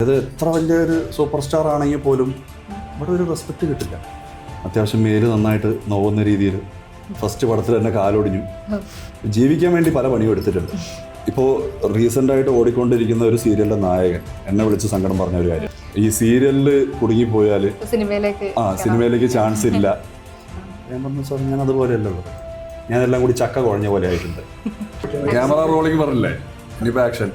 അതായത് എത്ര വലിയൊരു സൂപ്പർ സ്റ്റാർ ആണെങ്കിൽ പോലും ഇവിടെ ഒരു റെസ്പെക്റ്റ് കിട്ടില്ല. അത്യാവശ്യം മേല് നന്നായിട്ട് നോവുന്ന രീതിയിൽ ഫസ്റ്റ് പടത്തിൽ തന്നെ കാലൊടിഞ്ഞു. ജീവിക്കാൻ വേണ്ടി പല പണിയും എടുത്തിട്ടുണ്ട്. ഇപ്പോൾ റീസെൻ്റായിട്ട് ഓടിക്കൊണ്ടിരിക്കുന്ന ഒരു സീരിയലിൻ്റെ നായകൻ എന്നെ വിളിച്ച് സങ്കടം പറഞ്ഞ ഒരു കാര്യം, ഈ സീരിയലിൽ കുടുങ്ങിപ്പോയാൽ സിനിമയിലേക്ക് ചാൻസ് ഇല്ല. ഞാൻ പറഞ്ഞു സാർ ഞാൻ അതുപോലെയല്ലോ, ഞാനെല്ലാം കൂടി ചക്ക കുഴഞ്ഞ പോലെ ആയിട്ടുണ്ട്. ക്യാമറ റോളിങ് പറഞ്ഞില്ലേ, ഇനിയിപ്പോൾ action.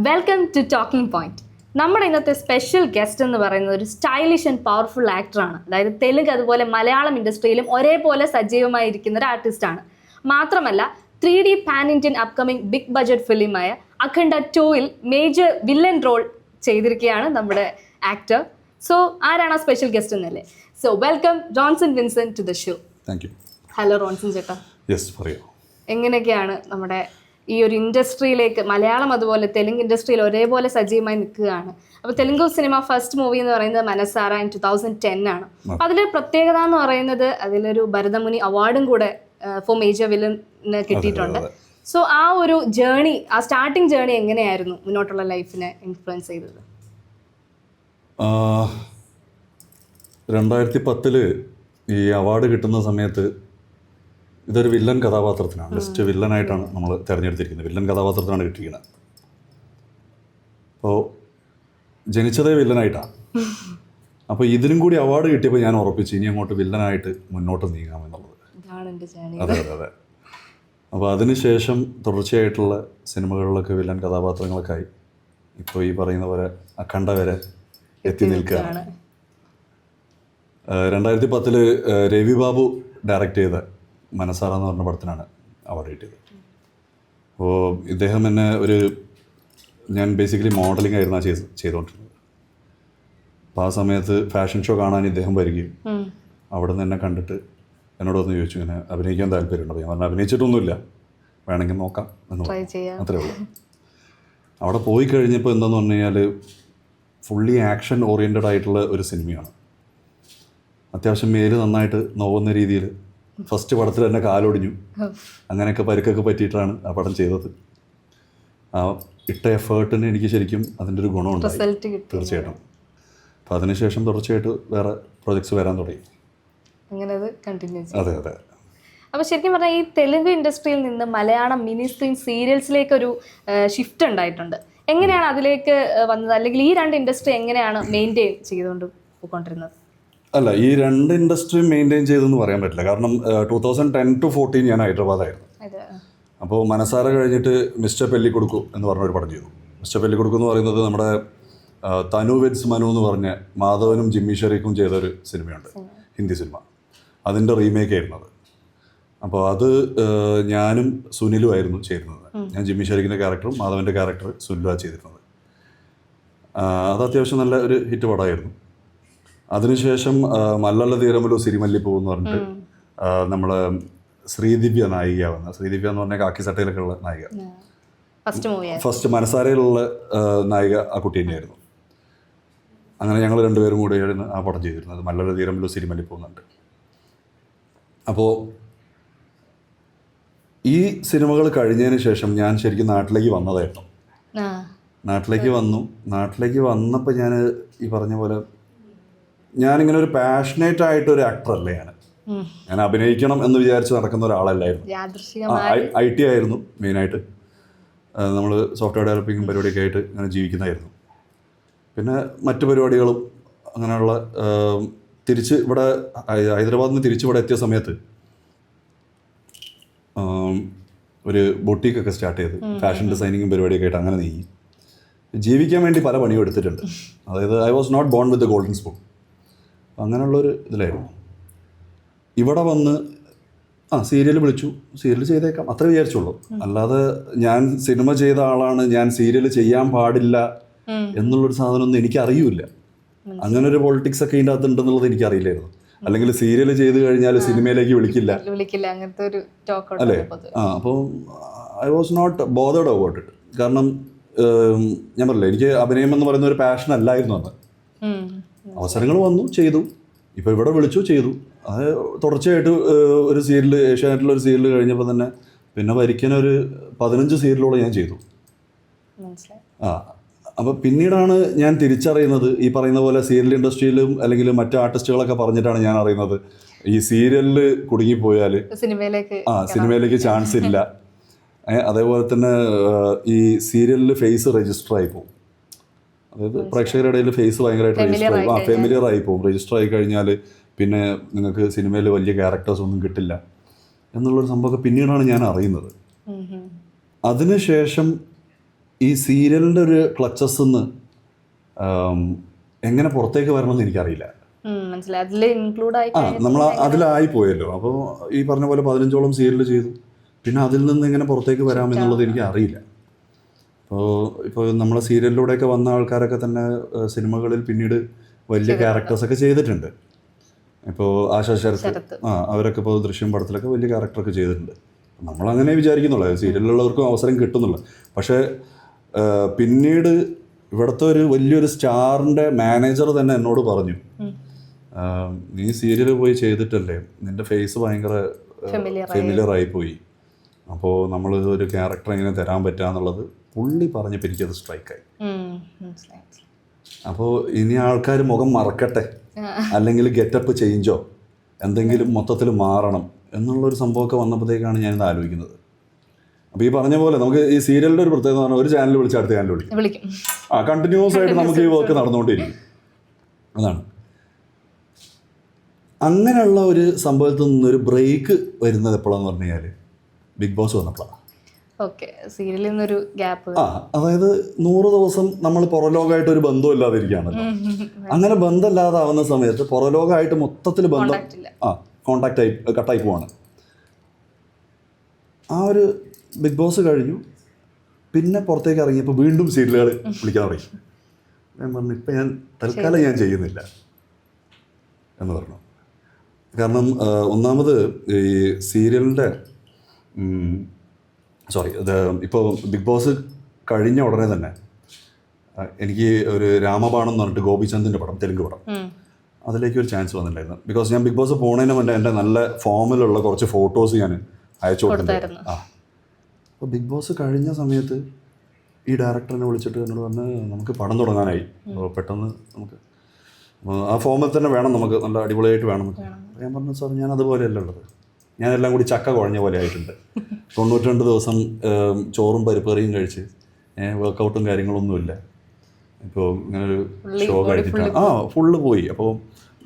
Welcome to talking point. നമ്മുടെ ഇന്നത്തെ സ്പെഷ്യൽ ഗസ്റ്റ് എന്ന് പറയുന്നത് ഒരു സ്റ്റൈലിഷ് ആൻഡ് പവർഫുൾ ആക്ടറാണ്. അതായത് തെലുങ്ക് അതുപോലെ മലയാളം ഇൻഡസ്ട്രിയിലും ഒരേപോലെ സജീവമായിരിക്കുന്ന ഒരു ആർട്ടിസ്റ്റാണ്. മാത്രമല്ല 3D pan Indian upcoming big budget ഫിലിമായ അഖണ്ഡ 2-ൽ മേജർ വില്ലൻ റോൾ ചെയ്തിരിക്കുകയാണ് നമ്മുടെ ആക്ടർ. സോ ആരാണ് ആ സ്പെഷ്യൽ ഗസ്റ്റ് എന്നല്ലേ? So welcome Ronson Vincent to the show. Thank you. Hello Ronson ചേട്ടാ. യെസ്, പറയൂ. എങ്ങനെയൊക്കെയാണ് നമ്മുടെ ഈ ഒരു ഇൻഡസ്ട്രിയിലേക്ക്, മലയാളം അതുപോലെ തെലുങ്ക് ഇൻഡസ്ട്രിയിൽ ഒരേപോലെ സജീവമായി നിൽക്കുകയാണ്. അപ്പോൾ തെലുങ്ക് സിനിമ ഫസ്റ്റ് മൂവി എന്ന് പറയുന്നത് മനസാര ഇൻ 2010 ആണ്. അപ്പോൾ അതിലൊരു പ്രത്യേകത എന്ന് പറയുന്നത് അതിലൊരു ഭരതമുനി അവാർഡും കൂടെ ഫോർ മേജർ വില്ലന് കിട്ടിയിട്ടുണ്ട്. സോ ആ ഒരു ജേണി, ആ സ്റ്റാർട്ടിങ് ജേണി എങ്ങനെയായിരുന്നു മുന്നോട്ടുള്ള ലൈഫിനെ ഇൻഫ്ലുവൻസ് ചെയ്തത്? 2010 ഈ അവാർഡ് കിട്ടുന്ന സമയത്ത് ഇതൊരു വില്ലൻ കഥാപാത്രത്തിനാണ്, ബെസ്റ്റ് വില്ലനായിട്ടാണ് നമ്മൾ തിരഞ്ഞെടുത്തിരിക്കുന്നത്. വില്ലൻ കഥാപാത്രത്തിനാണ് കിട്ടിയിരിക്കുന്നത്. അപ്പോൾ ജനിച്ചതേ വില്ലനായിട്ടാണ്. അപ്പോൾ ഇതിനും കൂടി അവാർഡ് കിട്ടിയപ്പോൾ ഞാൻ ഉറപ്പിച്ചു ഇനി അങ്ങോട്ട് വില്ലനായിട്ട് മുന്നോട്ട് നീങ്ങാമെന്നുള്ളത്. അതെ അതെ അതെ. അപ്പോൾ അതിനുശേഷം തുടർച്ചയായിട്ടുള്ള സിനിമകളിലൊക്കെ വില്ലൻ കഥാപാത്രങ്ങൾക്കായി ഇപ്പോൾ ഈ പറയുന്ന പോലെ അഖണ്ഡ വരെ എത്തി നിൽക്കുകയാണ്. 2010 രവി ബാബു ഡയറക്റ്റ് ചെയ്ത മനസാര എന്ന് പറഞ്ഞ പടത്തിനാണ് അവാർഡ് കിട്ടിയത്. അപ്പോൾ ഇദ്ദേഹം എന്നെ ഞാൻ ബേസിക്കലി മോഡലിംഗ് ആയിരുന്നു ചെയ്തുകൊണ്ടിരുന്നത്. അപ്പോൾ ആ സമയത്ത് ഫാഷൻ ഷോ കാണാൻ ഇദ്ദേഹം വരികയും അവിടെ നിന്ന് എന്നെ കണ്ടിട്ട് എന്നോട് ഒന്ന് ചോദിച്ചു ഇങ്ങനെ അഭിനയിക്കാൻ താല്പര്യമുണ്ട്. അപ്പോൾ ഞാൻ പറഞ്ഞു അഭിനയിച്ചിട്ടൊന്നുമില്ല, വേണമെങ്കിൽ നോക്കാം എന്ന് പറഞ്ഞു. അത്രേ ഉള്ളൂ. അവിടെ പോയി കഴിഞ്ഞപ്പോൾ എന്താണെന്ന് പറഞ്ഞു കഴിഞ്ഞാൽ ഫുള്ളി ആക്ഷൻ ഓറിയൻറ്റഡ് ആയിട്ടുള്ള ഒരു സിനിമയാണ്. അത്യാവശ്യം മേല് നന്നായിട്ട് നോവുന്ന രീതിയിൽ ഫസ്റ്റ് പടത്തിൽ തന്നെ കാലൊടിഞ്ഞു. അങ്ങനെയൊക്കെ പരുക്കൊക്കെ പറ്റിയിട്ടാണ് ആ പടം ചെയ്തത്. ആ ഇട്ട എഫേർട്ടിന് എനിക്ക് ശരിക്കും അതിൻ്റെ ഒരു ഗുണമുണ്ടായി തീർച്ചയായിട്ടും. അപ്പോൾ അതിനുശേഷം തുടർച്ചയായിട്ട് വേറെ പ്രോജക്ട്സ് വരാൻ തുടങ്ങി. അതെ അതെ. അപ്പോൾ ശരിക്കും പറഞ്ഞാൽ ഈ തെലുങ്ക് ഇൻഡസ്ട്രിയിൽ നിന്ന് മലയാളം മിനി സ്ക്രീൻ സീരിയൽസിലേക്ക് ഒരു ഷിഫ്റ്റ് ഉണ്ടായിട്ടുണ്ട്. എങ്ങനെയാണ് അതിലേക്ക് വന്നത്? അല്ലെങ്കിൽ ഈ രണ്ട് ഇൻഡസ്ട്രി എങ്ങനെയാണ് മെയിൻറ്റെയിൻ ചെയ്തുകൊണ്ട് പോയിക്കൊണ്ടിരുന്നത്? അല്ല, ഈ രണ്ട് ഇൻഡസ്ട്രിയും മെയിൻറ്റെയിൻ ചെയ്തെന്ന് പറയാൻ പറ്റില്ല. കാരണം 2010 to 2014 ഞാൻ ഹൈദരാബാദായിരുന്നു. അപ്പോൾ മനസാര കഴിഞ്ഞിട്ട് മിസ്റ്റർ പെല്ലിക്കൊടുക്കു എന്ന് പറഞ്ഞൊരു പടം ചെയ്തു. മിസ്റ്റർ പെല്ലിക്കൊടുക്കു എന്ന് പറയുന്നത് നമ്മുടെ തനു വെഡ്സ് മനു എന്ന് പറഞ്ഞ മാധവനും ജിമ്മി ഷെരീഖും ചെയ്തൊരു സിനിമയുണ്ട്, ഹിന്ദി സിനിമ. അതിൻ്റെ റീമേക്ക് ആയിരുന്നത്. അപ്പോൾ അത് ഞാനും സുനിലുമായിരുന്നു ചെയ്തിരുന്നത്. ഞാൻ ജിമ്മി ഷെരീഖിൻ്റെ ക്യാരക്ടറും മാധവൻ്റെ ക്യാരക്ടർ സുനിലുമാണ് ചെയ്തിരുന്നത്. അത് അത്യാവശ്യം നല്ല ഒരു ഹിറ്റ് പടമായിരുന്നു. അതിനുശേഷം മല്ലല്ല തീരമലു സിരിമല്ലിപ്പൂ എന്ന് പറഞ്ഞിട്ട് നമ്മൾ ശ്രീദിവ്യ നായിക വന്ന, ശ്രീദിവ്യ എന്ന് പറഞ്ഞാൽ കാക്കി സട്ടയിലൊക്കെ ഉള്ള നായിക, ഫസ്റ്റ് മനസാരയിലുള്ള നായിക ആ കുട്ടി തന്നെയായിരുന്നു. അങ്ങനെ ഞങ്ങൾ രണ്ടുപേരും കൂടെയായിരുന്നു ആ പടം ചെയ്തിരുന്നത്, മല്ലല്ല തീരമലു സിരിമല്ലിപ്പൂ എന്നുണ്ട്. അപ്പോൾ ഈ സിനിമകൾ കഴിഞ്ഞതിന് ശേഷം ഞാൻ ശരിക്കും നാട്ടിലേക്ക് വന്നതായിരുന്നു. നാട്ടിലേക്ക് വന്നപ്പോൾ ഞാൻ ഈ പറഞ്ഞ പോലെ ഞാനിങ്ങനെ ഒരു പാഷനേറ്റ് ആയിട്ടൊരു ആക്ടറല്ല. ഞാൻ അഭിനയിക്കണം എന്ന് വിചാരിച്ച് നടക്കുന്ന ഒരാളല്ലായിരുന്നു. IT ആയിരുന്നു മെയിനായിട്ട്. നമ്മൾ സോഫ്റ്റ്വെയർ ഡെവലപ്പിംഗ് പരിപാടിയൊക്കെ ആയിട്ട് ഇങ്ങനെ ജീവിക്കുന്നതായിരുന്നു. പിന്നെ മറ്റു പരിപാടികളും അങ്ങനെയുള്ള തിരിച്ച് ഇവിടെ ഹൈദരാബാദിൽ നിന്ന് തിരിച്ച് ഇവിടെ എത്തിയ സമയത്ത് ഒരു ബൊട്ടീക്കൊക്കെ സ്റ്റാർട്ട് ചെയ്ത് ഫാഷൻ ഡിസൈനിങ്ങും പരിപാടിയൊക്കെ ആയിട്ട് അങ്ങനെ നീങ്ങി. ജീവിക്കാൻ വേണ്ടി പല പണിയും എടുത്തിട്ടുണ്ട്. അതായത് I was not born with the golden spoon. അങ്ങനെയുള്ളൊരു ഇതിലായിരുന്നു. ഇവിടെ വന്ന് സീരിയൽ വിളിച്ചു, സീരിയൽ ചെയ്തേക്കാം അത്ര വിചാരിച്ചുള്ളൂ. അല്ലാതെ ഞാൻ സിനിമ ചെയ്ത ആളാണ്, ഞാൻ സീരിയൽ ചെയ്യാൻ പാടില്ല എന്നുള്ളൊരു സാധനമൊന്നും എനിക്കറിയില്ല. അങ്ങനെ ഒരു പൊളിറ്റിക്സ് ഒക്കെ ഇതിൻ്റെ അകത്തുണ്ടെന്നുള്ളത് എനിക്കറിയില്ലായിരുന്നു. അല്ലെങ്കിൽ സീരിയൽ ചെയ്ത് കഴിഞ്ഞാൽ സിനിമയിലേക്ക് വിളിക്കില്ല അങ്ങനത്തെ ഒരു അല്ലേ? അപ്പോൾ I was not bothered about it. കാരണം ഞാൻ പറഞ്ഞില്ല, എനിക്ക് അഭിനയം എന്ന് പറയുന്ന ഒരു പാഷൻ അല്ലായിരുന്നു അന്ന്. അവസരങ്ങൾ വന്നു, ചെയ്തു. ഇപ്പോൾ ഇവിടെ വിളിച്ചു, ചെയ്തു. അത് തുടർച്ചയായിട്ട് ഒരു സീരിയൽ, ഏഷ്യാനെറ്റിലൊരു സീരിയൽ കഴിഞ്ഞപ്പോൾ തന്നെ പിന്നെ വരിക്കാനൊരു 15 സീരിയലോളം ഞാൻ ചെയ്തു. മനസ്സിലായി. അപ്പോൾ പിന്നീടാണ് ഞാൻ തിരിച്ചറിയുന്നത്, ഈ പറയുന്ന പോലെ സീരിയൽ ഇൻഡസ്ട്രിയിലും അല്ലെങ്കിൽ മറ്റു ആർട്ടിസ്റ്റുകളൊക്കെ പറഞ്ഞിട്ടാണ് ഞാൻ അറിയുന്നത് ഈ സീരിയലിൽ കുടുങ്ങിപ്പോയാൽ സിനിമയിലേക്ക് ചാൻസ് ഇല്ല. അതേപോലെ തന്നെ ഈ സീരിയലിൽ ഫേസ് രജിസ്റ്റർ ആയി പോകും. അതായത് പ്രേക്ഷകരുടെ ഇടയിൽ ഫേസ് ഭയങ്കരമായിട്ട് ഫെമിലിയർ ആയി പോകും. രജിസ്റ്റർ ആയി കഴിഞ്ഞാൽ പിന്നെ നിങ്ങൾക്ക് സിനിമയിൽ വലിയ ക്യാരക്ടേഴ്സ് ഒന്നും കിട്ടില്ല എന്നുള്ളൊരു സംഭവമൊക്കെ പിന്നീടാണ് ഞാൻ അറിയുന്നത്. അതിനുശേഷം ഈ സീരിയലിൻ്റെ ഒരു ക്ലച്ചസ് നിന്ന് എങ്ങനെ പുറത്തേക്ക് വരണമെന്ന് എനിക്കറിയില്ല. നമ്മൾ അതിലായി പോയല്ലോ. അപ്പോൾ ഈ പറഞ്ഞ പോലെ 15ഓളം സീരിയൽ ചെയ്തു. പിന്നെ അതിൽ നിന്ന് എങ്ങനെ പുറത്തേക്ക് വരാമെന്നുള്ളത് എനിക്ക് അറിയില്ല. ഇപ്പോൾ നമ്മളെ സീരിയലിലൂടെയൊക്കെ വന്ന ആൾക്കാരൊക്കെ തന്നെ സിനിമകളിൽ പിന്നീട് വലിയ ക്യാരക്ടേഴ്സൊക്കെ ചെയ്തിട്ടുണ്ട്. ഇപ്പോൾ ആശാ ശരത്ത് അവരൊക്കെ ഇപ്പോൾ ദൃശ്യം പടത്തിലൊക്കെ വലിയ ക്യാരക്ടറൊക്കെ ചെയ്തിട്ടുണ്ട്. നമ്മളങ്ങനെ വിചാരിക്കുന്നുള്ളൂ സീരിയലിലുള്ളവർക്കും അവസരം കിട്ടുന്നുള്ളൂ. പക്ഷേ പിന്നീട് ഇവിടുത്തെ ഒരു വലിയൊരു സ്റ്റാറിൻ്റെ മാനേജർ തന്നെ എന്നോട് പറഞ്ഞു, നീ സീരിയൽ പോയി ചെയ്തിട്ടല്ലേ, നിൻ്റെ ഫേസ് ഭയങ്കര ഫെമിലിയർ ആയിപ്പോയി, അപ്പോൾ നമ്മൾ ഒരു ക്യാരക്ടർ എങ്ങനെ തരാൻ പറ്റുക എന്നുള്ളത് പുള്ളി പറഞ്ഞപ്പോൾ എനിക്കത് സ്ട്രൈക്കായി. അപ്പോൾ ഇനി ആൾക്കാർ മുഖം മറക്കട്ടെ, അല്ലെങ്കിൽ ഗെറ്റപ്പ് ചേഞ്ചോ എന്തെങ്കിലും മൊത്തത്തിൽ മാറണം എന്നുള്ളൊരു സംഭവമൊക്കെ വന്നപ്പോഴത്തേക്കാണ് ഞാനിത് ആലോചിക്കുന്നത്. അപ്പോൾ ഈ പറഞ്ഞ പോലെ നമുക്ക് ഈ സീരിയലിൻ്റെ ഒരു പ്രത്യേകത പറഞ്ഞാൽ ഒരു ചാനൽ വിളിച്ച് അടുത്ത ചാനൽ വിളിക്കും. കണ്ടിന്യൂസ് ആയിട്ട് നമുക്ക് ഈ വർക്ക് നടന്നുകൊണ്ടിരിക്കും. അതാണ് അങ്ങനെയുള്ള ഒരു സംഭവത്തിൽ നിന്നൊരു ബ്രേക്ക് വരുന്നത് എപ്പോഴാന്ന് പറഞ്ഞു കഴിഞ്ഞാൽ ബിഗ് ബോസ് വന്നപ്പോഴാണ്. സീരിയലിൽ നിന്നൊരു ഗ്യാപ്പ്. അതായത് 100 ദിവസം നമ്മൾ പുറലോകമായിട്ട് ഒരു ബന്ധമില്ലാതെ ഇരിക്കുകയാണല്ലോ. അങ്ങനെ ബന്ധമില്ലാതാവുന്ന സമയത്ത് പുറലോകമായിട്ട് മൊത്തത്തിൽ ബന്ധം കോണ്ടാക്റ്റ് ആയി കട്ടായി പോവാണ്. ആ ഒരു ബിഗ് ബോസ് കഴിഞ്ഞു. പിന്നെ പുറത്തേക്ക് ഇറങ്ങിയപ്പോൾ വീണ്ടും സീരിയലുകൾ വിളിക്കാൻ തുടങ്ങി. ഞാൻ പറഞ്ഞു ഇപ്പം ഞാൻ തൽക്കാലം ഞാൻ ചെയ്യുന്നില്ല എന്ന് പറഞ്ഞു. കാരണം ഒന്നാമത് ഈ സീരിയലിൻ്റെ ഇപ്പോൾ ബിഗ് ബോസ് കഴിഞ്ഞ ഉടനെ തന്നെ എനിക്ക് ഒരു രാമബാണം എന്ന് പറഞ്ഞിട്ട് ഗോപിചന്ദിൻ്റെ പടം, തെലുങ്ക് പടം, അതിലേക്ക് ഒരു ചാൻസ് വന്നിട്ടുണ്ടായിരുന്നു. ബിക്കോസ് ഞാൻ ബിഗ് ബോസ് പോകുന്നതിന് മുന്നേ എൻ്റെ നല്ല ഫോമിലുള്ള കുറച്ച് ഫോട്ടോസ് ഞാൻ അയച്ചു കൊടുത്തിട്ടുണ്ടായിരുന്നു. അപ്പോൾ ബിഗ് ബോസ് കഴിഞ്ഞ സമയത്ത് ഈ ഡയറക്ടറിനെ വിളിച്ചിട്ട് എന്നോട് പറഞ്ഞ് നമുക്ക് പടം തുടങ്ങാനായി, പെട്ടെന്ന് നമുക്ക് ആ ഫോമിൽ തന്നെ വേണം, നമുക്ക് നല്ല അടിപൊളിയായിട്ട് വേണം. ഞാൻ പറഞ്ഞു സാർ ഞാൻ അതുപോലെയല്ല ഉള്ളത്, ഞാനെല്ലാം കൂടി ചക്ക കുഴഞ്ഞ പോലെ ആയിട്ടുണ്ട്. 92 ദിവസം ചോറും പരിപ്പറിയും കഴിച്ച് വർക്കൗട്ടും കാര്യങ്ങളൊന്നുമില്ല. ഇപ്പോൾ ഇങ്ങനൊരു ഷോ കഴിച്ചിട്ടാണ് ഫുള്ള് പോയി. അപ്പോൾ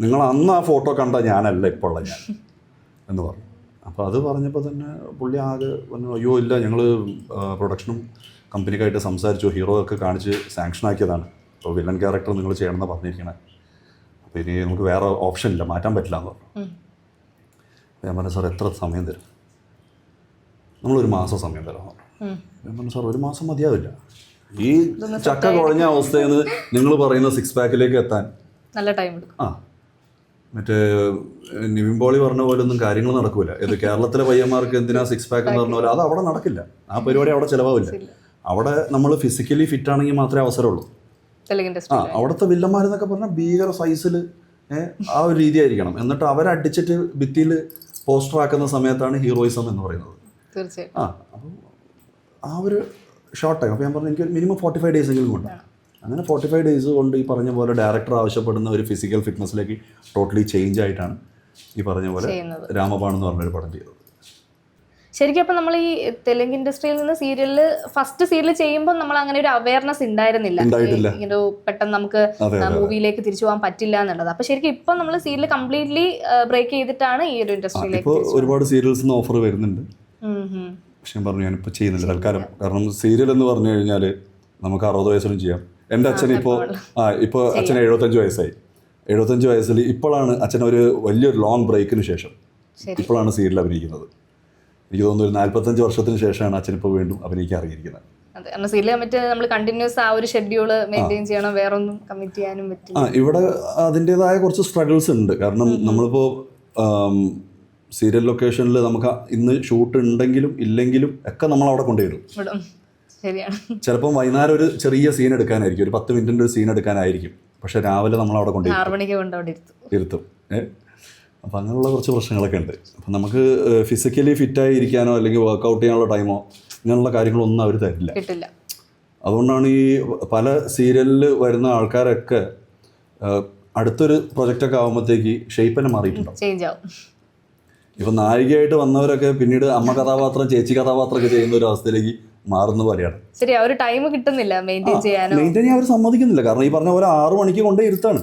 നിങ്ങൾ അന്ന് ആ ഫോട്ടോ കണ്ട ഞാനല്ല ഇപ്പോൾ ഉള്ള ഞാൻ എന്ന് പറഞ്ഞു. അപ്പോൾ അത് പറഞ്ഞപ്പോൾ തന്നെ പുള്ളി ആകെ പറഞ്ഞു, അയ്യോ ഇല്ല, ഞങ്ങൾ പ്രൊഡക്ഷനും കമ്പനിക്കായിട്ട് സംസാരിച്ചു, ഹീറോ ഒക്കെ കാണിച്ച് സാങ്ഷൻ ആക്കിയതാണ്, അപ്പോൾ വില്ലൻ ക്യാരക്ടർ നിങ്ങൾ ചെയ്യണമെന്ന് പറഞ്ഞിരിക്കണേ, അപ്പോൾ ഇനി നമുക്ക് വേറെ ഓപ്ഷൻ ഇല്ല, മാറ്റാൻ പറ്റില്ല എന്ന് പറഞ്ഞു. ഞാൻ പറഞ്ഞു സാർ എത്ര സമയം തരും? നമ്മളൊരു മാസം സമയം തരാമെന്ന് പറഞ്ഞു. ഞാൻ പറഞ്ഞു സാർ 1 മാസം മതിയാവില്ല, ഈ ചക്ക കുഴഞ്ഞ അവസ്ഥയിൽ നിന്ന് നിങ്ങൾ പറയുന്ന 6 പാക്കിലേക്ക് എത്താൻ നല്ല ടൈം എടുക്കും. മറ്റേ നിവിൻ പോളി പറഞ്ഞ പോലെ ഒന്നും കാര്യങ്ങൾ നടക്കില്ല. ഇത് കേരളത്തിലെ പയ്യന്മാർക്ക് എന്തിനാ 6 പാക്ക് എന്ന് പറഞ്ഞ പോലെ അത് അവിടെ നടക്കില്ല. ആ പരിപാടി അവിടെ ചിലവാവില്ല. അവിടെ നമ്മൾ ഫിസിക്കലി ഫിറ്റ് ആണെങ്കിൽ മാത്രമേ അവസരമുള്ളൂ. അവിടുത്തെ വില്ലന്മാരെന്നൊക്കെ പറഞ്ഞാൽ ഭീകര സൈസിൽ ആ ഒരു രീതി ആയിരിക്കണം. എന്നിട്ട് അവരടിച്ചിട്ട് ഭിത്തിയിൽ പോസ്റ്റർ ആക്കുന്ന സമയത്താണ് ഹീറോയിസം എന്ന് പറയുന്നത്. അപ്പം ആ ഒരു ഷോർട്ട് ടൈം. അപ്പോൾ ഞാൻ പറഞ്ഞു എനിക്ക് മിനിമം 45 ഡേയ്സ് എങ്കിലും കൊണ്ട്. അങ്ങനെ 45 ഡേയ്സ് കൊണ്ട് ഈ പറഞ്ഞ പോലെ ഡയറക്ടർ ആവശ്യപ്പെടുന്ന ഒരു ഫിസിക്കൽ ഫിറ്റ്നസ്സിലേക്ക് ടോട്ടലി ചേഞ്ച് ആയിട്ടാണ് ഈ പറഞ്ഞ പോലെ രാമബാണം എന്ന് പറഞ്ഞൊരു പടം ചെയ്തത്. ശരിക്കും അപ്പം നമ്മൾ ഈ തെലുങ്ക് ഇൻഡസ്ട്രിയിൽ നിന്ന് സീരിയലിൽ ഫസ്റ്റ് സീരിയൽ ചെയ്യുമ്പോൾ നമ്മൾ അങ്ങനെ ഒരു അവയർനെസ് ഉണ്ടായിരുന്നില്ല, ഇങ്ങനെ പെട്ടെന്ന് നമുക്ക് മൂവിയിലേക്ക് തിരിച്ചു പോകാൻ പറ്റില്ല എന്നുള്ളത്. അപ്പൊ ശരിക്കും ഇപ്പം നമ്മൾ സീരിയൽ കംപ്ലീറ്റ്ലി ബ്രേക്ക് ചെയ്തിട്ടാണ് ഈ ഒരു ഇൻഡസ്ട്രിയിലേക്ക്. ഒരുപാട് സീരിയൽസ് ഓഫർ വരുന്നുണ്ട്, പക്ഷെ ഞാൻ പറഞ്ഞു ഞാനിപ്പോൾ ചെയ്യുന്നില്ല തൽക്കാലം. കാരണം സീരിയൽ എന്ന് പറഞ്ഞു കഴിഞ്ഞാൽ നമുക്ക് 60 വയസ്സിലും ചെയ്യാം. എൻ്റെ അച്ഛൻ ഇപ്പോൾ അച്ഛന് 75 വയസ്സായി. 75 വയസ്സിൽ ഇപ്പോഴാണ് അച്ഛൻ ഒരു വലിയൊരു ലോങ് ബ്രേക്കിന് ശേഷം ഇപ്പോഴാണ് സീരിയൽ അഭിനയിക്കുന്നത്. എനിക്ക് തോന്നുന്നു ഒരു 45 വർഷത്തിന് ശേഷമാണ് അച്ഛനിപ്പോൾ വീണ്ടും അഭിനയിക്കാൻ അറിയിരിക്കുന്നത്. നമ്മൾ കണ്ടിന്യൂസ് ആ ഒരു ഷെഡ്യൂൾ മെയിൻറ്റെയിൻ ചെയ്യണം, വേറെ ഒന്നും കമ്മിറ്റ് ചെയ്യാനും പറ്റില്ല. ഇവിടെ അതിൻ്റെതായ കുറച്ച് സ്ട്രഗിൾസ് ഉണ്ട്. കാരണം നമ്മളിപ്പോൾ സീരിയൽ ലൊക്കേഷനിൽ നമുക്ക് ഇന്ന് ഷൂട്ട് ഉണ്ടെങ്കിലും ഇല്ലെങ്കിലും ഒക്കെ നമ്മൾ അവിടെ കൊണ്ടുവരും. ചിലപ്പം വൈകുന്നേരം ഒരു ചെറിയ സീൻ എടുക്കാനായിരിക്കും, ഒരു 10 മിനിറ്റിൻ്റെ ഒരു സീൻ എടുക്കാനായിരിക്കും, പക്ഷെ രാവിലെ നമ്മൾ അവിടെ കൊണ്ടിരുത്തും. അപ്പം അങ്ങനെയുള്ള കുറച്ച് പ്രശ്നങ്ങളൊക്കെ ഉണ്ട്. അപ്പം നമുക്ക് ഫിസിക്കലി ഫിറ്റായി ഇരിക്കാനോ അല്ലെങ്കിൽ വർക്കൗട്ട് ചെയ്യാനുള്ള ടൈമോ ഇങ്ങനെയുള്ള കാര്യങ്ങളൊന്നും അവർ തരില്ല. അതുകൊണ്ടാണ് ഈ പല സീരിയലിൽ വരുന്ന ആൾക്കാരൊക്കെ അടുത്തൊരു പ്രൊജക്റ്റൊക്കെ ആകുമ്പോഴത്തേക്ക് ഷേപ്പ് തന്നെ മാറിയിട്ടുണ്ടാവും. ചേഞ്ച് ആവും. ഇപ്പം നായികയായിട്ട് വന്നവരൊക്കെ പിന്നീട് അമ്മ കഥാപാത്രം ചേച്ചി കഥാപാത്രമൊക്കെ ചെയ്യുന്ന ഒരു അവസ്ഥയിലേക്ക് മാറുന്ന പോലെയാണ്. ശരി, ആ ഒരു ടൈം കിട്ടുന്നില്ല മെയിൻറ്റെയിൻ ചെയ്യാനോ. മെയിൻറ്റെയിൻ ചെയ്യാൻ അവർ സമ്മതിക്കുന്നില്ല. കാരണം ഈ പറഞ്ഞ പോലെ 6 മണിക്ക് കൊണ്ടേ ഇരുത്താണ്.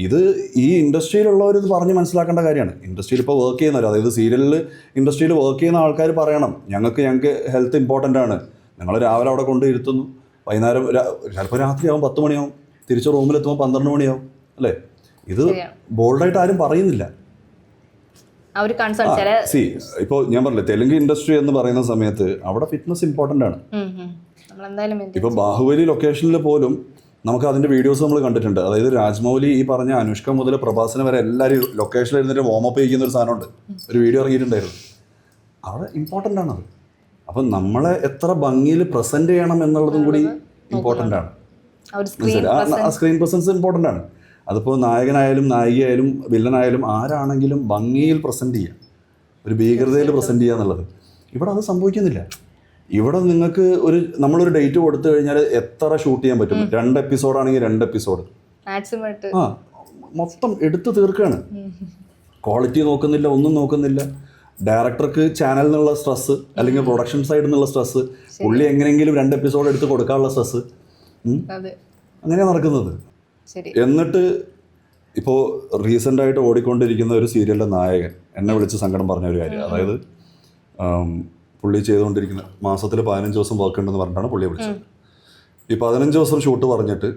ഇത് ഈ ഇൻഡസ്ട്രിയിലുള്ളവർ ഇത് പറഞ്ഞ് മനസ്സിലാക്കേണ്ട കാര്യമാണ്. ഇൻഡസ്ട്രിയിൽ ഇപ്പോൾ വർക്ക് ചെയ്യുന്നവർ, അതായത് സീരിയലിൽ ഇൻഡസ്ട്രിയിൽ വർക്ക് ചെയ്യുന്ന ആൾക്കാർ പറയണം, ഞങ്ങൾക്ക് ഹെൽത്ത് ഇമ്പോർട്ടൻ്റ് ആണ്. ഞങ്ങൾ രാവിലെ അവിടെ കൊണ്ട് ഇരുത്തുന്നു, വൈകുന്നേരം ചിലപ്പോൾ രാത്രിയാവും 10 മണിയാവും, തിരിച്ച് റൂമിലെത്തുമ്പോൾ 12 മണിയാവും അല്ലേ. ഇത് ബോൾഡായിട്ട് ആരും പറയുന്നില്ല. ഇപ്പോൾ ഞാൻ പറഞ്ഞില്ലേ, തെലുങ്ക് ഇൻഡസ്ട്രി എന്ന് പറയുന്ന സമയത്ത് അവിടെ ഫിറ്റ്നസ് ഇമ്പോർട്ടൻ്റ് ആണ്. ഇപ്പോൾ ബാഹുബലി ലൊക്കേഷനിൽ പോലും നമുക്ക് അതിൻ്റെ വീഡിയോസ് നമ്മൾ കണ്ടിട്ടുണ്ട്. അതായത് രാജ്മൗലി ഈ പറഞ്ഞ അനുഷ്ക മുതൽ പ്രഭാസിനെ വരെ എല്ലാവരും ലൊക്കേഷനിൽ ഇരുന്നിട്ട് വാമപ്പ് ചെയ്യുന്ന ഒരു സാധനമുണ്ട്. ഒരു വീഡിയോ ഇറങ്ങിയിട്ടുണ്ടായിരുന്നു. അവിടെ ഇമ്പോർട്ടൻ്റ് ആണത്. അപ്പം നമ്മളെ എത്ര ഭംഗിയിൽ പ്രസൻറ്റ് ചെയ്യണം എന്നുള്ളതും കൂടി ഇമ്പോർട്ടൻ്റ് ആണ്. ആ സ്ക്രീൻ പ്രസൻസ് ഇമ്പോർട്ടൻ്റ് ആണ്. അതിപ്പോൾ നായകനായാലും നായികയായാലും വില്ലനായാലും ആരാണെങ്കിലും ഭംഗിയിൽ പ്രസൻറ്റ് ചെയ്യുക, ഒരു ഭീകരതയിൽ പ്രസൻറ്റ് ചെയ്യുക എന്നുള്ളത് ഇവിടെ അത് സംഭവിക്കുന്നില്ല. ഇവിടെ നിങ്ങൾക്ക് നമ്മളൊരു ഡേറ്റ് കൊടുത്തു കഴിഞ്ഞാൽ എത്ര ഷൂട്ട് ചെയ്യാൻ പറ്റും? 2 എപ്പിസോഡാണെങ്കിൽ 2 എപ്പിസോഡ് മൊത്തം എടുത്ത് തീർക്കുകയാണ്. ക്വാളിറ്റി നോക്കുന്നില്ല, ഒന്നും നോക്കുന്നില്ല. ഡയറക്ടർക്ക് ചാനലിൽ നിന്നുള്ള സ്ട്രെസ്സ്, അല്ലെങ്കിൽ പ്രൊഡക്ഷൻ സൈഡിൽ നിന്നുള്ള സ്ട്രെസ്സ്, പുള്ളി എങ്ങനെയെങ്കിലും 2 എപ്പിസോഡ് എടുത്ത് കൊടുക്കാനുള്ള സ്ട്രെസ്സ്, അങ്ങനെയാണ് നടക്കുന്നത്. എന്നിട്ട് ഇപ്പോൾ റീസെൻ്റായിട്ട് ഓടിക്കൊണ്ടിരിക്കുന്ന ഒരു സീരിയലിൻ്റെ നായകൻ എന്നെ വിളിച്ച് സങ്കടം പറഞ്ഞ ഒരു കാര്യം, അതായത് പുള്ളി ചെയ്തുകൊണ്ടിരിക്കുന്ന മാസത്തിൽ 15 ദിവസം വർക്ക് ഉണ്ടെന്ന് പറഞ്ഞിട്ടാണ് പുള്ളിയെ വിളിച്ചത്. ഈ 15 ദിവസം ഷൂട്ട് പറഞ്ഞിട്ട്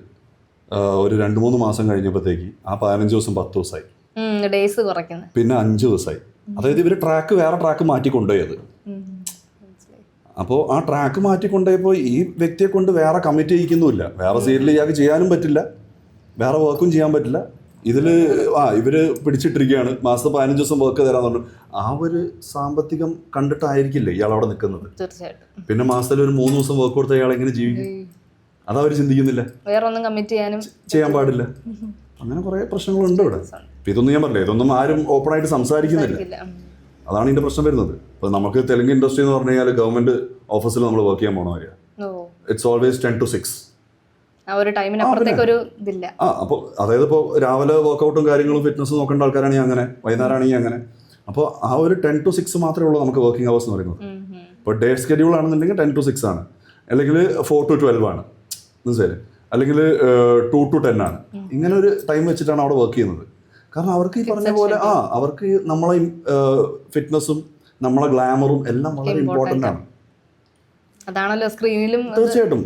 ഒരു 2-3 മാസം കഴിഞ്ഞപ്പോഴത്തേക്ക് ആ 15 ദിവസം 10 ദിവസമായി, പിന്നെ 5 ദിവസമായി. അതായത് ഇവർ വേറെ ട്രാക്ക് മാറ്റി കൊണ്ടുപോയത്. അപ്പോൾ ആ ട്രാക്ക് മാറ്റി കൊണ്ടുപോയപ്പോൾ ഈ വ്യക്തിയെ കൊണ്ട് വേറെ കമ്മിറ്റ് ചെയ്യിക്കുന്നുമില്ല. വേറെ സീരിയൽ ഇയാൾക്ക് ചെയ്യാനും പറ്റില്ല, വേറെ വർക്കും ചെയ്യാൻ പറ്റില്ല. ഇവർ പിടിച്ചിട്ടിരിക്കുകയാണ്, മാസത്തെ 15 ദിവസം വർക്ക് തരാന്ന് പറഞ്ഞു. ആ ഒരു സാമ്പത്തികം കണ്ടിട്ടായിരിക്കില്ലേ ഇയാൾ അവിടെ നിൽക്കുന്നത്. പിന്നെ മാസത്തിൽ ഒരു 3 ദിവസം വർക്ക് കൊടുത്ത ഇയാൾ എങ്ങനെ ജീവിക്കും? അതവർ ചിന്തിക്കുന്നില്ല. ചെയ്യാൻ പാടില്ല. അങ്ങനെ കുറേ പ്രശ്നങ്ങളുണ്ട് ഇവിടെ. ഇതൊന്നും ഞാൻ പറഞ്ഞില്ല, ഇതൊന്നും ആരും ഓപ്പണായിട്ട് സംസാരിക്കുന്നില്ല. അതാണ് ഇതിൻ്റെ പ്രശ്നം വരുന്നത്. ഇപ്പോൾ നമുക്ക് തെലുങ്ക് ഇൻഡസ്ട്രി എന്ന് പറഞ്ഞു കഴിഞ്ഞാൽ ഗവൺമെൻറ് ഓഫീസിൽ നമ്മൾ വർക്ക് ചെയ്യാൻ പോകണ കാര്യം. It's always 10 to 6. അപ്പോൾ അതായത് ഇപ്പോൾ രാവിലെ വർക്കൗട്ടും കാര്യങ്ങളും ഫിറ്റ്നസ് നോക്കേണ്ട ആൾക്കാരാണെങ്കിൽ അങ്ങനെ, വൈകുന്നേരമാണെങ്കിൽ അങ്ങനെ. അപ്പോൾ ആ ഒരു 10 to 6 മാത്രമേ ഉള്ളൂ നമുക്ക് വർക്കിംഗ് അവേഴ്സ് എന്ന് പറയുന്നത്. ഇപ്പോൾ ഡേ സ്കെഡ്യൂൾ ആണെന്നുണ്ടെങ്കിൽ 10 to 6 ആണ്, അല്ലെങ്കിൽ 4 to 12 ആണ്, മനസ്സിലായി, അല്ലെങ്കിൽ 2 to 10 ആണ്. ഇങ്ങനെ ഒരു ടൈം വെച്ചിട്ടാണ് അവിടെ വർക്ക് ചെയ്യുന്നത്. കാരണം അവർക്ക് ഈ പറഞ്ഞ പോലെ അവർക്ക് നമ്മളെ ഫിറ്റ്നസ്സും നമ്മളെ ഗ്ലാമറും എല്ലാം വളരെ ഇമ്പോർട്ടൻ്റ് ആണ്. അതാണല്ലോ സ്ക്രീനിലും. തീർച്ചയായിട്ടും.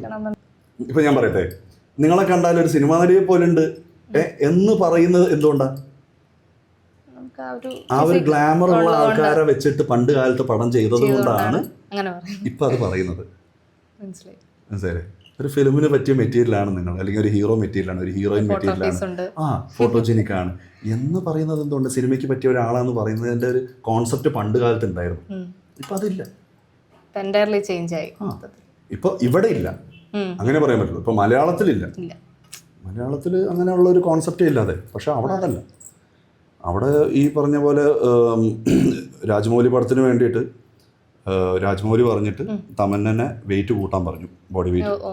ഇപ്പം ഞാൻ പറയട്ടെ, നിങ്ങളെ കണ്ടാൽ ഒരു സിനിമാ നടിയെ പോലുണ്ട് എന്ന് പറയുന്നത് എന്തുകൊണ്ടാണ്? ആ ഒരു ഗ്ലാമർ ഉള്ള ആൾക്കാരെ വെച്ചിട്ട് പണ്ട് കാലത്ത് പടം ചെയ്തത് കൊണ്ടാണ് ഇപ്പം അത് പറയുന്നത്. മനസ്സിലായി? ഒരു ഫിലിമിന് പറ്റിയ മെറ്റീരിയലാണ് നിങ്ങൾ, അല്ലെങ്കിൽ ഒരു ഹീറോ മെറ്റീരിയലാണ്, ഒരു ഹീറോയിൻ മെറ്റീരിയലാണ്, ഫോട്ടോജനിക് ആണ് എന്ന് പറയുന്നത് എന്തുകൊണ്ട്? സിനിമയ്ക്ക് പറ്റിയ ഒരാളാന്ന് പറയുന്നതിൻ്റെ ഒരു കോൺസെപ്റ്റ് പണ്ട് കാലത്ത് ഉണ്ടായിരുന്നു. ഇപ്പം അതില്ല, ഇപ്പൊ ഇവിടെ ഇല്ല. അങ്ങനെ പറയാൻ പറ്റുള്ളൂ. ഇപ്പൊ മലയാളത്തിലില്ല. മലയാളത്തിൽ അങ്ങനെയുള്ള ഒരു കോൺസെപ്റ്റേ ഇല്ലാതെ. പക്ഷെ അവിടെ അതല്ല. അവിടെ ഈ പറഞ്ഞ പോലെ രാജമൗലി പടത്തിന് വേണ്ടിയിട്ട് രാജമൗലി പറഞ്ഞിട്ട് തമന്നനെ വെയിറ്റ് കൂട്ടാൻ പറഞ്ഞു, ബോഡി വെയിറ്റ്.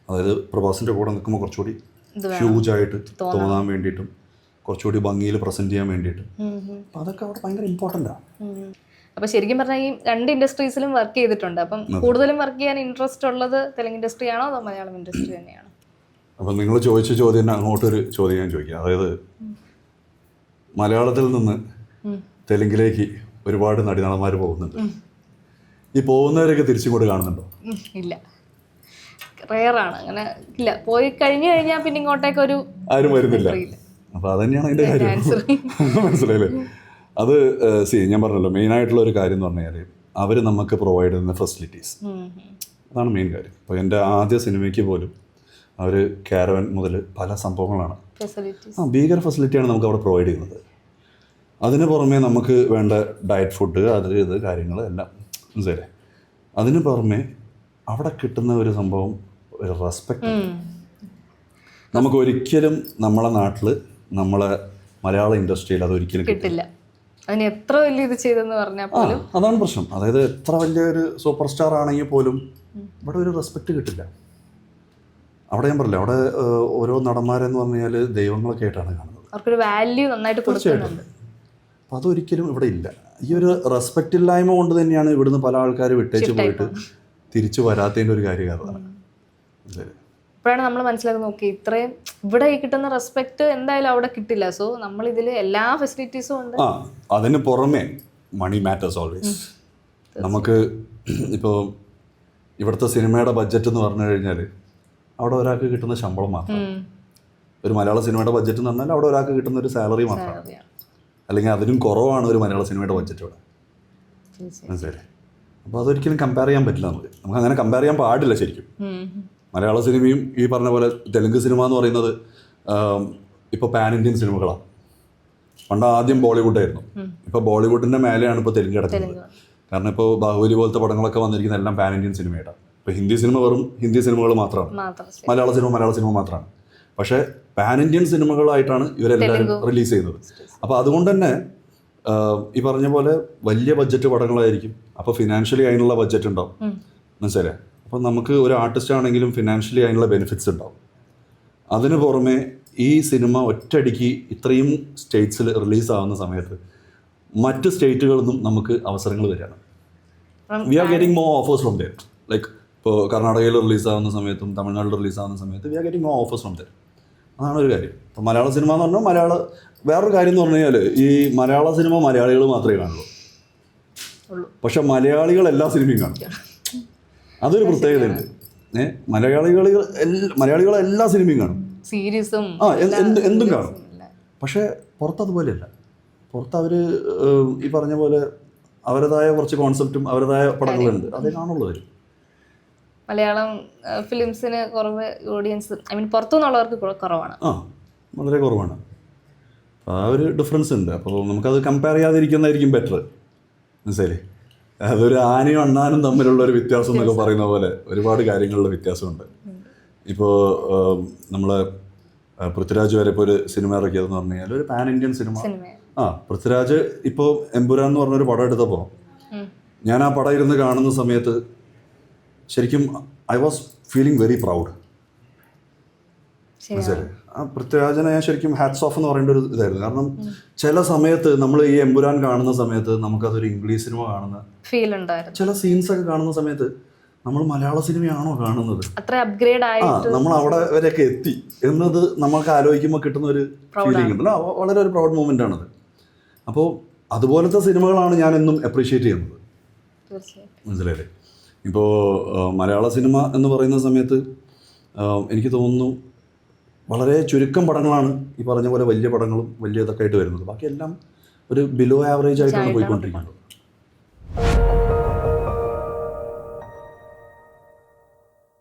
അതായത് പ്രഭാസിൻ്റെ കൂടെ നിൽക്കുമ്പോൾ കുറച്ചുകൂടി ഹ്യൂജായിട്ട് തോന്നാൻ വേണ്ടിയിട്ടും കുറച്ചുകൂടി ഭംഗിയിൽ പ്രസൻറ്റ് ചെയ്യാൻ വേണ്ടിയിട്ടും. അപ്പം അതൊക്കെ അവിടെ ഭയങ്കര ഇമ്പോർട്ടൻ്റാണ്. അപ്പോൾ ശരിക്കും പറഞ്ഞാൽ ഈ 2 ഇൻഡസ്ട്രീസിലും വർക്ക് ചെയ്തിട്ടുണ്ട്. അപ്പം കൂടുതലും വർക്ക് ചെയ്യാൻ ഇൻട്രസ്റ്റ് ഉള്ളത് തെലുങ്ക് ഇൻഡസ്ട്രി ആണോ അതോ മലയാളം ഇൻഡസ്ട്രി തന്നെയാണോ? അപ്പം നിങ്ങൾ ചോദിച്ച ചോദ്യം അങ്ങോട്ടൊരു ചോദ്യം ഞാൻ ചോദിക്കാം. അതായത് മലയാളത്തിൽ നിന്ന് തെലുങ്കിലേക്ക് ഒരുപാട് നടന്മാർ പോകുന്നുണ്ട്. ഈ പോകുന്നവരൊക്കെ തിരിച്ചിങ്ങോട്ട് കാണുന്നുണ്ടോ? ഇല്ല, റെയറാണ്. അങ്ങനെ ഇല്ല. പോയി കഴിഞ്ഞാൽ പിന്നെ ഇങ്ങോട്ടേക്ക് ഒരു ആരും വരുന്നില്ല. അപ്പോൾ അതന്നെയാണ് അതിൻ്റെ കാര്യം. മനസ്സിലായില്ലേ? അത് ഞാൻ പറഞ്ഞല്ലോ, മെയിനായിട്ടുള്ള ഒരു കാര്യം എന്ന് പറഞ്ഞാൽ അവർ നമുക്ക് പ്രൊവൈഡ് ചെയ്യുന്ന ഫെസിലിറ്റീസ്, അതാണ് മെയിൻ കാര്യം. ഇപ്പോൾ എൻ്റെ ആദ്യ സിനിമയ്ക്ക് പോലും അവർ കാരവൻ മുതൽ പല സംഭവങ്ങളാണ്, ഭീകര ഫെസിലിറ്റിയാണ് നമുക്ക് അവിടെ പ്രൊവൈഡ് ചെയ്യുന്നത്. അതിന് പുറമെ നമുക്ക് വേണ്ട ഡയറ്റ് ഫുഡ്, അത് ഇത് കാര്യങ്ങൾ എല്ലാം, മനസ്സിലായില്ലേ? അതിന് പുറമെ അവിടെ കിട്ടുന്ന ഒരു സംഭവം, ഒരു റെസ്പെക്റ്റ് നമുക്ക് ഒരിക്കലും നമ്മളെ നാട്ടിൽ, നമ്മളെ മലയാള ഇൻഡസ്ട്രിയിൽ അതൊരിക്കലും കിട്ടില്ല. അതിന് എത്ര വലിയ ഇത് ചെയ്തെന്ന് പറഞ്ഞാൽ പോലും അതാണ് പ്രശ്നം. അതായത് എത്ര വലിയൊരു സൂപ്പർ സ്റ്റാർ ആണെങ്കിൽ പോലും ഇവിടെ ഒരു റെസ്പെക്റ്റ് കിട്ടില്ല. അവിടെ ഞാൻ പറഞ്ഞില്ല, അവിടെ ഓരോ നടന്മാരെന്ന് പറഞ്ഞു കഴിഞ്ഞാൽ ദൈവങ്ങളൊക്കെ ആയിട്ടാണ് കാണുന്നത്. അവർക്കൊരു വാല്യൂ നന്നായിട്ട് കൊടുക്കുന്നുണ്ട്. അപ്പം അതൊരിക്കലും ഇവിടെ ഇല്ല. ഈ ഒരു റെസ്പെക്റ്റ് ഇല്ലായ്മ കൊണ്ട് തന്നെയാണ് ഇവിടുന്ന് പല ആൾക്കാർ വിട്ടേച്ച് പോയിട്ട് തിരിച്ചു വരാത്തതിൻ്റെ ഒരു കാര്യം അതാണ്. ഇപ്പോഴാണ് നമ്മൾ മനസ്സിലാക്കുന്നത്, ഓക്കെ ഇത്രയും ഇവിടെ ഈ കിട്ടുന്ന റെസ്പെക്ട് എന്തായാലും അവിടെ കിട്ടില്ല. സോ നമ്മൾ ഇതിൽ എല്ലാ ഫെസിലിറ്റീസും ഉണ്ട്. അതിന് പുറമെ മണി മാറ്റേഴ്സ് ഓൾവേസ്. നമുക്ക് ഇപ്പോൾ ഇവിടുത്തെ സിനിമയുടെ ബഡ്ജറ്റ് എന്ന് പറഞ്ഞു കഴിഞ്ഞാൽ അവിടെ ഒരാൾക്ക് കിട്ടുന്ന ശമ്പളം മാത്രം. ഒരു മലയാള സിനിമയുടെ ബഡ്ജറ്റ് എന്ന് പറഞ്ഞാൽ അവിടെ ഒരാൾക്ക് കിട്ടുന്ന ഒരു സാലറി മാത്രമാണ്. അല്ലെങ്കിൽ അതിനും കുറവാണ് ഒരു മലയാള സിനിമയുടെ ബഡ്ജറ്റ് ഇവിടെ. മനസ്സിലായി? അപ്പോൾ അതൊരിക്കലും കമ്പയർ ചെയ്യാൻ പറ്റില്ല. നമുക്ക് അങ്ങനെ കമ്പയർ ചെയ്യാൻ പാടില്ല ശരിക്കും. മലയാള സിനിമയും ഈ പറഞ്ഞ പോലെ തെലുങ്ക് സിനിമ എന്ന് പറയുന്നത് ഇപ്പോൾ പാൻ ഇന്ത്യൻ സിനിമകളാണ്. പണ്ട് ആദ്യം ബോളിവുഡ് ആയിരുന്നു. ഇപ്പോൾ ബോളിവുഡിൻ്റെ മേലെയാണ് ഇപ്പോൾ തെലുങ്ക് കിടക്കുന്നത്. കാരണം ഇപ്പോൾ ബാഹുബലി പോലത്തെ പടങ്ങളൊക്കെ വന്നിരിക്കുന്ന എല്ലാം പാൻ ഇന്ത്യൻ സിനിമയായിട്ടാണ്. ഇപ്പോൾ ഹിന്ദി സിനിമ വെറും ഹിന്ദി സിനിമകൾ മാത്രമാണ്, മലയാള സിനിമ മാത്രമാണ്. പക്ഷേ പാൻ ഇന്ത്യൻ സിനിമകളായിട്ടാണ് ഇവരെല്ലാവരും റിലീസ് ചെയ്യുന്നത്. അപ്പോൾ അതുകൊണ്ട് തന്നെ ഈ പറഞ്ഞ പോലെ വലിയ ബഡ്ജറ്റ് പടങ്ങളായിരിക്കും. അപ്പോൾ ഫിനാൻഷ്യലി അതിനുള്ള ബഡ്ജറ്റ് ഉണ്ടാവും. മനസ്സിലായി? അപ്പം നമുക്ക് ഒരു ആർട്ടിസ്റ്റ് ആണെങ്കിലും ഫിനാൻഷ്യലി അതിനുള്ള ബെനിഫിറ്റ്സ് ഉണ്ടാവും. അതിന് പുറമെ ഈ സിനിമ ഒറ്റയടിക്ക് ഇത്രയും സ്റ്റേറ്റ്സിൽ റിലീസാവുന്ന സമയത്ത് മറ്റ് സ്റ്റേറ്റുകളിൽ നിന്നും നമുക്ക് അവസരങ്ങൾ വരികയാണ്. We are getting more offers from there. Like ഇപ്പോൾ കർണാടകയിൽ റിലീസാവുന്ന സമയത്തും തമിഴ്നാട്ടിൽ റിലീസാവുന്ന സമയത്ത് we are getting more offers from there. അതാണ് ഒരു കാര്യം. ഇപ്പോൾ മലയാള സിനിമ എന്ന് പറഞ്ഞാൽ വേറൊരു കാര്യം എന്ന് പറഞ്ഞു കഴിഞ്ഞാൽ ഈ മലയാള സിനിമ മലയാളികൾ മാത്രമേ കാണുള്ളൂ. പക്ഷെ മലയാളികൾ എല്ലാ സിനിമയും കാണും. അതൊരു പ്രത്യേകതയുണ്ട്. മലയാളികൾ എല്ലാ സിനിമയും കാണും, സീരീസും എന്തും കാണും. പക്ഷേ പുറത്തതുപോലെയല്ല. പുറത്ത് അവർ ഈ പറഞ്ഞ പോലെ അവരുടേതായ കുറച്ച് കോൺസെപ്റ്റും അവരുടേതായ പടങ്ങളുണ്ട്, അതേ കാണുള്ളൂ അവർ. മലയാളം ഫിലിംസിന് കുറവ് ഓഡിയൻസ്, ഐ മീൻ പുറത്തുനിന്നുള്ളവർക്ക് കുറവാണ്, വളരെ കുറവാണ്. ആ ഒരു ഡിഫറൻസ് ഉണ്ട്. അപ്പോൾ നമുക്കത് കമ്പയർ ചെയ്യാതിരിക്കുന്നതായിരിക്കും ബെറ്റർ. മനസ്സിലായില്ലേ? അതൊരു ആനയും അണ്ണാനും തമ്മിലുള്ള ഒരു വ്യത്യാസം എന്നൊക്കെ പറയുന്ന പോലെ ഒരുപാട് കാര്യങ്ങളിലുള്ള വ്യത്യാസമുണ്ട്. ഇപ്പോൾ നമ്മൾ പൃഥ്വിരാജ് വരെ ഇപ്പോൾ ഒരു സിനിമ ഇറക്കിയതെന്ന് പറഞ്ഞു കഴിഞ്ഞാൽ ഒരു പാൻ ഇന്ത്യൻ സിനിമ. പൃഥ്വിരാജ് ഇപ്പോൾ എമ്പുരാൻ എന്ന് പറഞ്ഞൊരു പടം എടുത്തപ്പോൾ ഞാൻ ആ പടം ഇരുന്ന് കാണുന്ന സമയത്ത് ശരിക്കും I was feeling very proud. മനസ്സിലായി? ആ പൃഥ്വിരാജിനെ ഞാൻ ശരിക്കും ഹാറ്റ്സ് ഓഫ് എന്ന് പറയേണ്ട ഒരു ഇതായിരുന്നു. കാരണം ചില സമയത്ത് നമ്മൾ ഈ എമ്പുരാൻ കാണുന്ന സമയത്ത് നമുക്കതൊരു ഇംഗ്ലീഷ് സിനിമ കാണുന്ന ഫീൽ ഉണ്ടായിരുന്നു. ചില സീൻസ് ഒക്കെ കാണുന്ന സമയത്ത് നമ്മൾ മലയാള സിനിമയാണോ കാണുന്നത്, നമ്മൾ അവിടെ വരെയൊക്കെ എത്തി എന്നത് നമ്മൾക്ക് ആലോചിക്കുമ്പോൾ കിട്ടുന്ന ഒരു ഫീലിംഗ് ഉണ്ടല്ലോ, വളരെ ഒരു പ്രൗഡ് മൂമെൻ്റ് ആണത്. അപ്പോൾ അതുപോലത്തെ സിനിമകളാണ് ഞാൻ എന്നും അപ്രീഷിയേറ്റ് ചെയ്യുന്നത്. മനസ്സിലായില്ലേ? ഇപ്പോൾ മലയാള സിനിമ എന്ന് പറയുന്ന സമയത്ത് എനിക്ക് തോന്നുന്നു വളരെ ചുരുക്കം പടങ്ങളാണ് ഈ പറഞ്ഞ പോലെ വലിയ പടങ്ങളും വലിയ ഇതൊക്കെ ആയിട്ട് വരുന്നത്. ബാക്കിയെല്ലാം ഒരു ബിലോ ആവറേജ് ആയിട്ടാണ് പോയിക്കൊണ്ടിരിക്കുന്നത്.